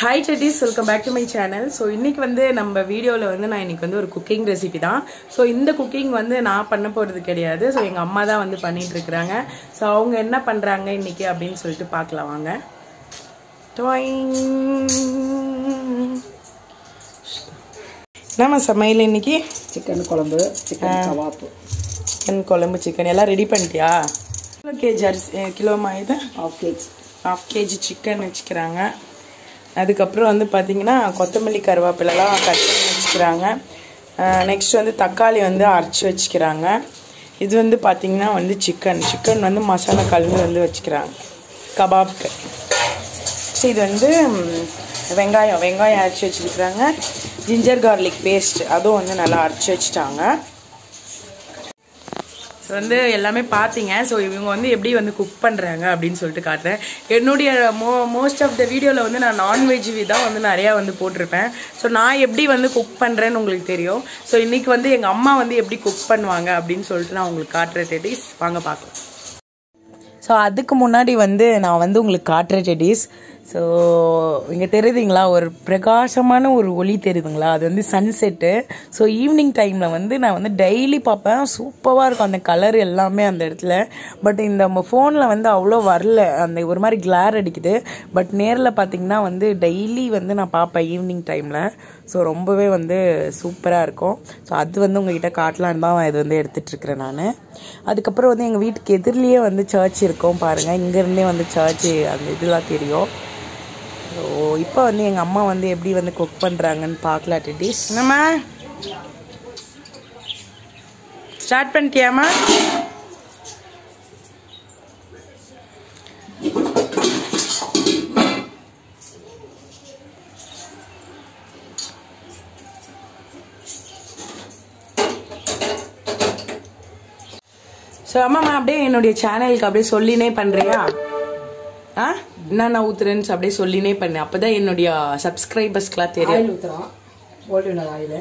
Hi Teddies, welcome back to my channel. So இன்னைக்கு வந்து நம்ம வீடியோல வந்து நான் இன்னைக்கு வந்து ஒரு குக்கிங் ரெசிபி தான். So இந்த குக்கிங் வந்து நான் பண்ண போறது கிடையாது. So எங்க அம்மா தான் வந்து பண்ணிட்டு இருக்காங்க. So அவங்க என்ன பண்றாங்க இன்னைக்கு அப்படினு சொல்லிட்டு பார்க்கலாம் வாங்க. நம்ம சமையல் இன்னைக்கு சிக்கன் குழம்பு, சிக்கன் கவாப். சிக்கன் குழம்பு, சிக்கன் எல்லாம் ரெடி பண்ணிட்டியா? கிலோ இது half kg சிக்கன் வச்சுக்கிறாங்க. அதுக்கப்புறம் வந்து பார்த்தீங்கன்னா கொத்தமல்லி கருவேப்பிலெல்லாம் கட் பண்ணி வச்சுக்கிறாங்க. நெக்ஸ்ட் வந்து தக்காளி வந்து அரைச்சி வச்சுக்கிறாங்க. இது வந்து பார்த்தீங்கன்னா வந்து சிக்கன் வந்து மசாலா கலந்து வந்து வச்சுக்கிறாங்க கபாப்க்கு. ஸோ இது வந்து வெங்காயம் அரைச்சி வச்சுருக்குறாங்க. ஜிஞ்சர் கார்லிக் பேஸ்ட் அதுவும் வந்து நல்லா அரைச்சி வச்சுட்டாங்க. ஸோ வந்து எல்லாமே பார்த்தீங்க. ஸோ இவங்க வந்து எப்படி வந்து குக் பண்ணுறாங்க அப்படின்னு சொல்லிட்டு காட்டுறேன். என்னுடைய மோஸ்ட் ஆஃப் த வீடியோவில் வந்து நான் நான்வெஜ் தான் வந்து நிறையா வந்து போட்டிருப்பேன். ஸோ நான் எப்படி வந்து குக் பண்ணுறேன்னு உங்களுக்கு தெரியும். ஸோ இன்றைக்கி வந்து எங்கள் அம்மா வந்து எப்படி குக் பண்ணுவாங்க அப்படின்னு சொல்லிட்டு நான் உங்களுக்கு காட்டுறேன் டெடிஸ். வாங்க பார்க்கலாம். ஸோ அதுக்கு முன்னாடி வந்து நான் வந்து உங்களுக்கு காட்டுறேன் டெடிஸ். ஸோ இங்கே தெரியுதுங்களா, ஒரு பிரகாசமான ஒரு ஒளி தெரியுதுங்களா, அது வந்து சன்செட்டு. ஸோ ஈவினிங் டைமில் வந்து நான் வந்து டெய்லி பார்ப்பேன். சூப்பராக இருக்கும் அந்த கலர் எல்லாமே அந்த இடத்துல. பட் இந்த ஃபோனில் வந்து அவ்வளோ வரல, அந்த ஒரு மாதிரி கிளார் அடிக்குது. பட் நேரில் பார்த்தீங்கன்னா வந்து டெய்லி வந்து நான் பார்ப்பேன் ஈவினிங் டைமில். ஸோ ரொம்பவே வந்து சூப்பராக இருக்கும். ஸோ அது வந்து உங்ககிட்ட காட்டலான்னு தான் இது வந்து எடுத்துகிட்ருக்கிறேன் நான். அதுக்கப்புறம் வந்து எங்கள் வீட்டுக்கு எதிரிலேயே வந்து சர்ச் இருக்கும் பாருங்கள். இங்கேருந்தே வந்து சர்ச்சு அந்த இதெல்லாம் தெரியும். ஸோ இப்போ வந்து எங்கள் அம்மா வந்து எப்படி வந்து குக் பண்ணுறாங்கன்னு பார்க்கலாம் டெடிஸ். என்னம்மா ஸ்டார்ட் பண்ணிட்டியாம்மா? ஸோ அம்மாம்மா அப்படியே என்னுடைய சேனலுக்கு அப்படியே சொல்லினே பண்ணுறியா? நான் ஊத்துறேன்னு அப்படியே சொல்லினே பண்ணேன். அப்பதான் என்னுடைய சப்ஸ்கிரைபர்ஸ்க்குலாம் தெரியும். ஆயில் ஊத்துறோம், கோல்டு ஆயில்.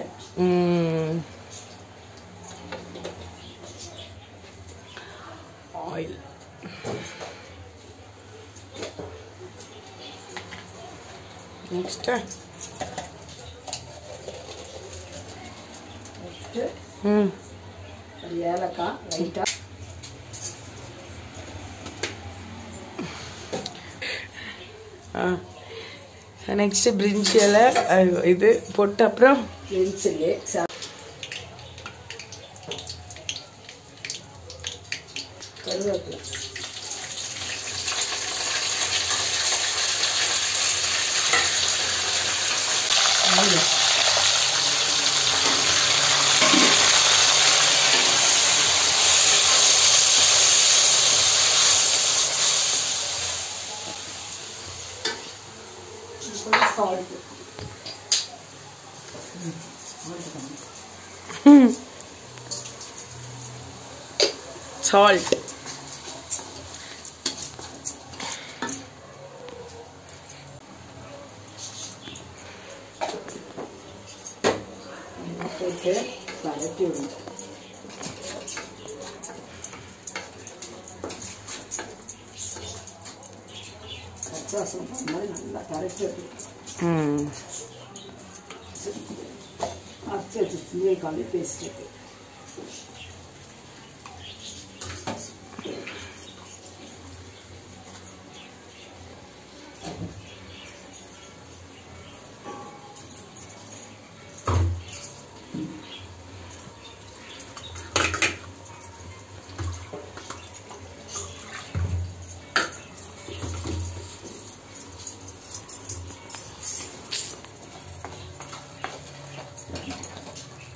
ஆயில் நெக்ஸ்ட் ஏலக்காய் லைட்டா. நெக்ஸ்ட் பிரிஞ்சி இலை இது போட்டு அப்புறம் பிரிஞ்சிலே கருவேப்பிலை. சால்ட். சால்ட் போட்டு கலட்டி விடணும். பச்சாசம் மாதிரி நல்லா கரைச்சி அரைச்சி வச்சு காலி பேஸ்ட் இருக்கு.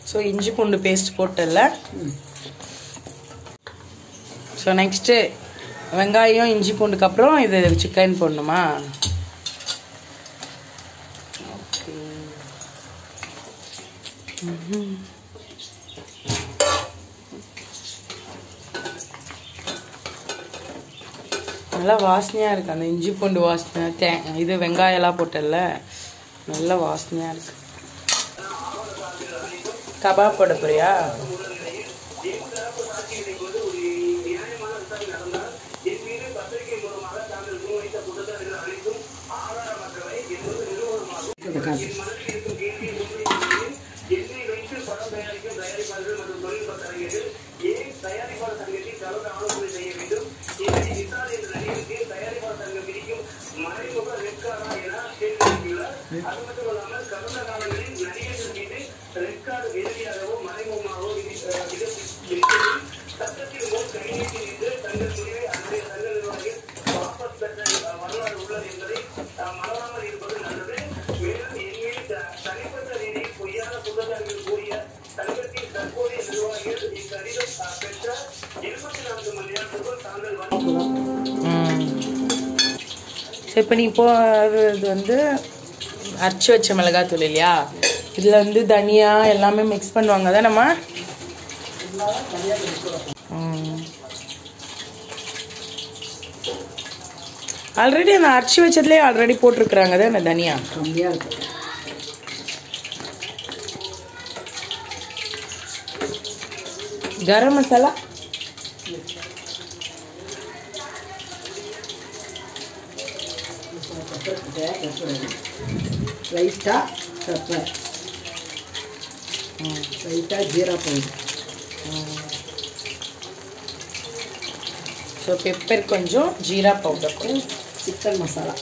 ஸோ இஞ்சி பூண்டு பேஸ்ட் போட்டல. ஸோ நெக்ஸ்ட்டு வெங்காயம் இஞ்சி பூண்டுக்கு அப்புறம் இது சிக்கன் போடணுமா? ஓகே. நல்லா வாசனையாக இருக்குது அந்த இஞ்சி பூண்டு வாசனை. இது வெங்காயம்லாம் போட்டல நல்லா வாசனையாக இருக்குது. கபாப் போட போறியா? இந்த காட்டு இப்போ நீ போகிறது வந்து அரைச்சி வச்ச மிளகாத்தூள் இல்லையா? இதில் வந்து தனியா எல்லாமே மிக்ஸ் பண்ணுவாங்க தான் நம்ம. ஆல்ரெடி அந்த அரைச்சி வச்சதுலேயே ஆல்ரெடி போட்டிருக்குறாங்க தான் அந்த தனியா. கம்மியாக இருக்கும். கரம் மசாலா லைட்டாக பெப்பர், லைட்டாக ஜீரா பவுடர். ஸோ பெப்பர் கொஞ்சம், ஜீரா பவுடர் கொஞ்சம், சிக்கன் மசாலா,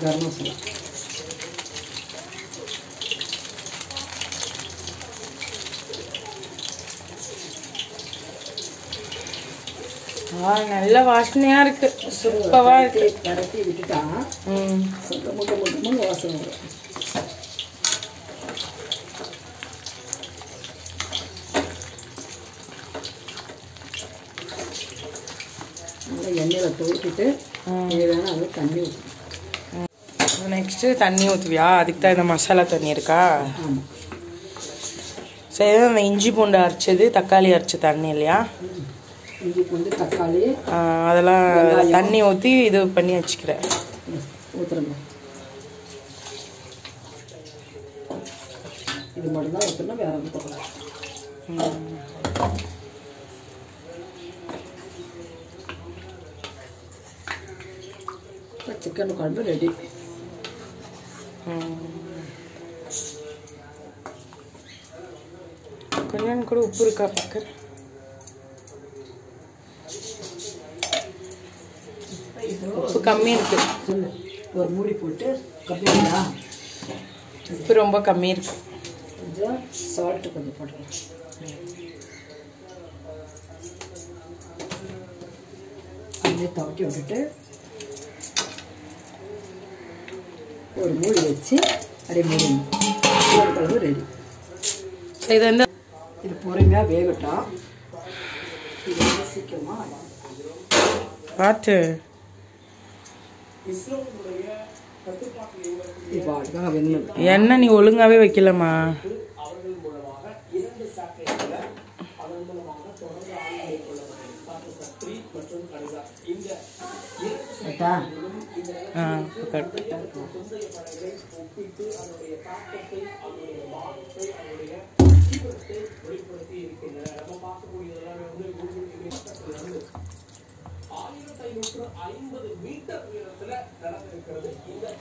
கரம் மசாலா. நல்ல வாசனையா இருக்கு, சூப்பரா இருக்கு. பரட்டி விட்டுட்டா முட்டை முட்டை வாசனை வரும். நல்லா எண்ணெயில் தூக்கிட்டு தேவையான அளவு தண்ணி ஊற்றணும். நெக்ஸ்ட்டு தண்ணி ஊற்றுவியா? அதுக்கு தான் இந்த மசாலா தண்ணி இருக்கா? ஆமாம். சரி, அந்த இஞ்சி பூண்டு அரைச்சது, தக்காளி அரைச்ச தண்ணி இல்லையா? இஞ்சி பூண்டு தக்காளி அதெல்லாம் தண்ணி ஊற்றி இது பண்ணி வச்சுக்கிறேன். ஊற்றுறோம். இது மட்டும்தான் ஊற்றணும், வேற ஒன்றும் போடலாம். சிக்கன் குழம்பு ரெடி. கொஞ்சம் கூட உப்பு இருக்கா பார்க்குறேன். உப்பு கம்மி இருக்கு. சொல்லு, ஒரு மூடி போட்டு கம்மியா? உப்பு ரொம்ப கம்மி இருக்கு. கொஞ்சம் சால்ட்டு கொஞ்சம் போட்டுக்கலாம். அப்படியே தவட்டி விட்டுட்டு ஒரு மூடி வச்சு அப்படியே மூடணும். குழம்பு ரெடி. இது வந்து இது பொறுமையாக வேகட்டும். இது வந்து சீக்கிரமாக பார்த்து என்ன நீ ஒழுங்காவே வைக்கலமா?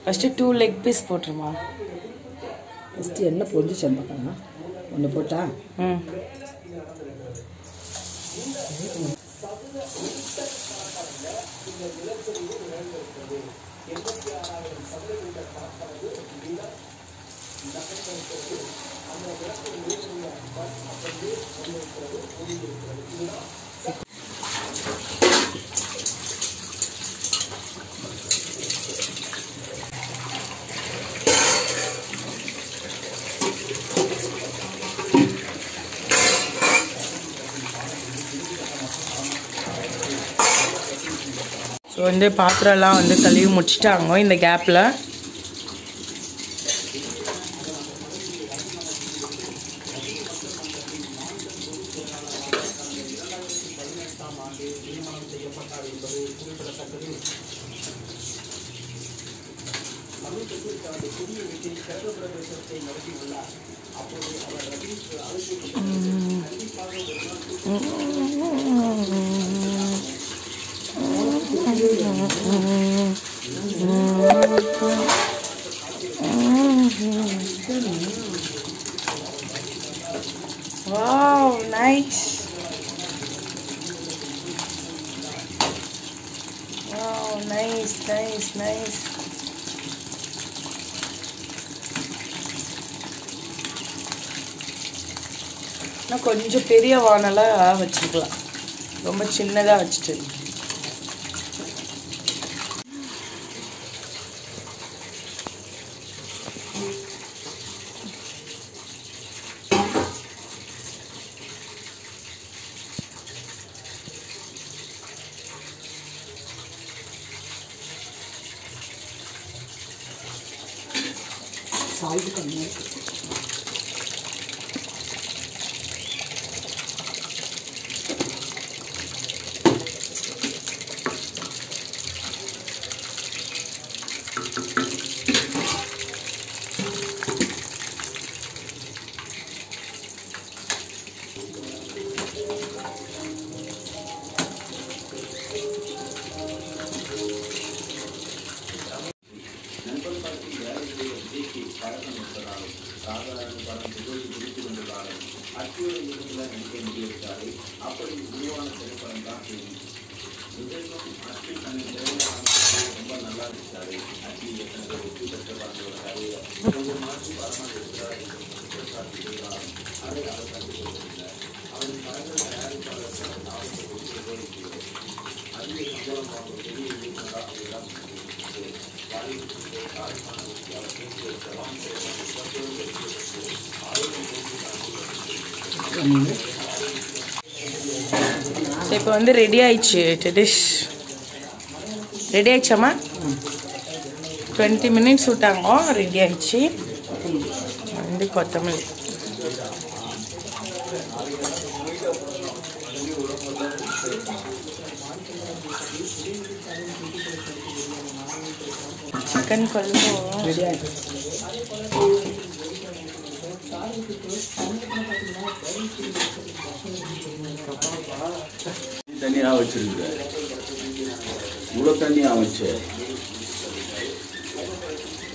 ஃபஸ்ட்டு 2 லெக் பீஸ் போட்டுருமா? ஃபஸ்ட்டு என்ன பொரிச்சு பார்க்கலாம். ஒன்று போட்டா ஸோ வந்து பாத்திரம்லாம் வந்து கழுவி முடிச்சிட்டாங்க. இந்த கேப்பில் Wow, nice. Wow, nice, nice, nice. நான் கொஞ்சம் பெரிய வானலாக வச்சுக்கலாம், ரொம்ப சின்னதாக வச்சுட்டு. சால்ட் கம்மியாக இருக்குது. இப்போ வந்து ரெடி ஆயிடுச்சு டிஷ். ரெடி ஆயிடுச்சாம்மா? 20 minutes விட்டாங்க, ரெடி ஆயிடுச்சு. வந்து கொத்தமல்லி சிக்கன் குழம்பு ரெடி ஆகிடுச்சு. தண்ணியாக வச்சிருக்க, இவ்வளோ தண்ணியாக வச்சு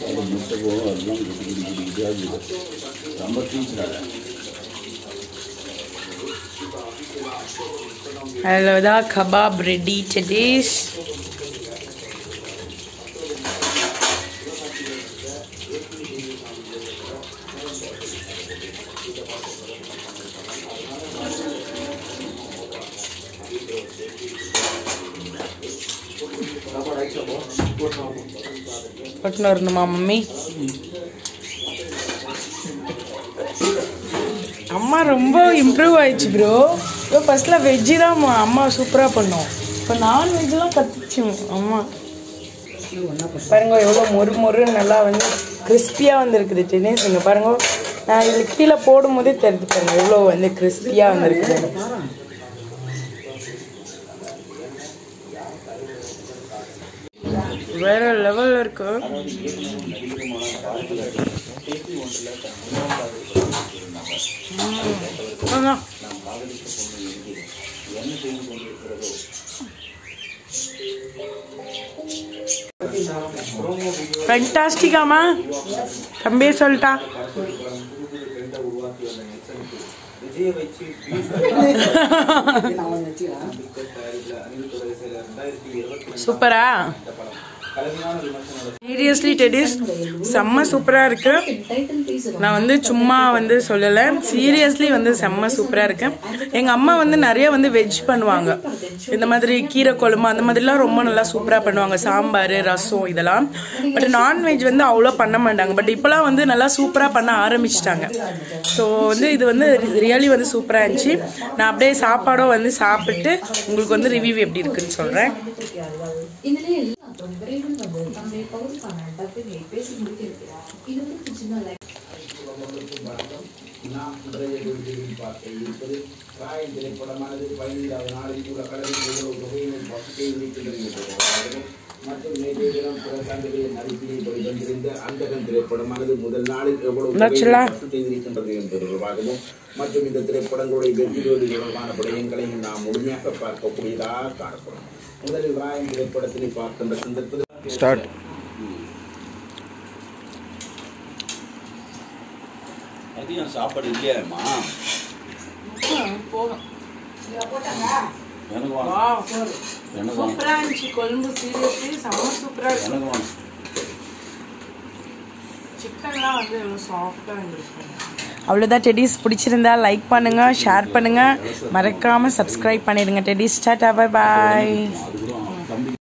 அது முட்டை போகும், அதெல்லாம் குடிக்கிறது ரொம்ப டீச்சராக. அவ்வளோதான், கபாப் ரெடி டேஸ். பட்டுன்னு வரணுமா மம்மி? அம்மா ரொம்ப இம்ப்ரூவ் ஆயிடுச்சு ப்ரோ. இப்போ ஃபர்ஸ்ட்ல வெஜ்ஜு தான் அம்மா சூப்பராக பண்ணோம், இப்போ நான்வெஜ்லாம் கற்றுச்சு அம்மா. பாருங்க எவ்வளோ மொறு மொறுன்னு நல்லா வந்து கிறிஸ்பியாக வந்துருக்குது டென்னிஸ். இங்கே பாருங்க, நான் இதில் கீழே போடும் போதே தெரிஞ்சு பாருங்க எவ்வளோ வந்து கிறிஸ்பியாக வந்துருக்குது. வேற லெவலில் இருக்கு. ஃபேண்டாஸ்டிக்காமா தம்பி சொல்லிட்டா. சூப்பரா? சீரியஸ்லி டெடிஸ் செம்ம சூப்பராக இருக்கு. நான் வந்து சும்மா வந்து சொல்லலை, சீரியஸ்லி வந்து செம்ம சூப்பராக இருக்கு. எங்கள் அம்மா வந்து நிறைய வந்து வெஜ் பண்ணுவாங்க, இந்த மாதிரி கீரை குழம்பு அந்த மாதிரிலாம் ரொம்ப நல்லா சூப்பராக பண்ணுவாங்க, சாம்பார் ரசம் இதெல்லாம். பட் நான்வெஜ் வந்து அவ்வளோ பண்ண மாட்டாங்க. பட் இப்போலாம் வந்து நல்லா சூப்பராக பண்ண ஆரம்பிச்சிட்டாங்க. ஸோ வந்து இது வந்து ரியலி வந்து சூப்பராக இருந்துச்சு. நான் அப்படியே சாப்பாடும் வந்து சாப்பிட்டு உங்களுக்கு வந்து ரிவ்யூ எப்படி இருக்குன்னு சொல்கிறேன். விரைவில் வந்து தம்மை பகுதிக்கான டப்பிங்கை பேசி முடித்திருக்கிறார். இது வந்து சின்ன லைக் நாம் இன்றைய பார்க்க இருப்பது ராயன் திரைப்படமானது 15வது நாளில் கூட கடலில் தொகையினை பக்கத்தை இருக்கின்றது மற்றும் நேற்றைய தினம் பிறந்தாண்டுகளில் நடிப்பினை வெளிவந்திருந்த அந்தகன் திரைப்படமானது முதல் நாளில் எவ்வளவு இருக்கின்றது என்பது தொடர்பாகவும் மற்றும் இந்த திரைப்படங்களுடைய வெற்றியோடு தொடர்பான விடயங்களையும் நாம் முழுமையாக பார்க்கக்கூடியதாக காணப்படும். முதலில் ராயன் திரைப்படத்தினை பார்க்கின்ற சந்தர்ப்பத்தில் அதிகம் சாப்பாடு இல்லையாம்மா போதும். எனக்கு சூப்பரா இருந்துச்சு கொழும்பு. சீரியஸ்லி செம்ம சூப்பரா இருக்கு. சிக்கன்லாம் வந்து எவ்வளோ சாஃப்டாக இருந்துருக்கு. அவ்வளோதான் டெடிஸ். பிடிச்சிருந்தா லைக் பண்ணுங்க, ஷேர் பண்ணுங்க, மறக்காம சப்ஸ்கிரைப் பண்ணிடுங்க டெடிஸ். Tata, bye bye.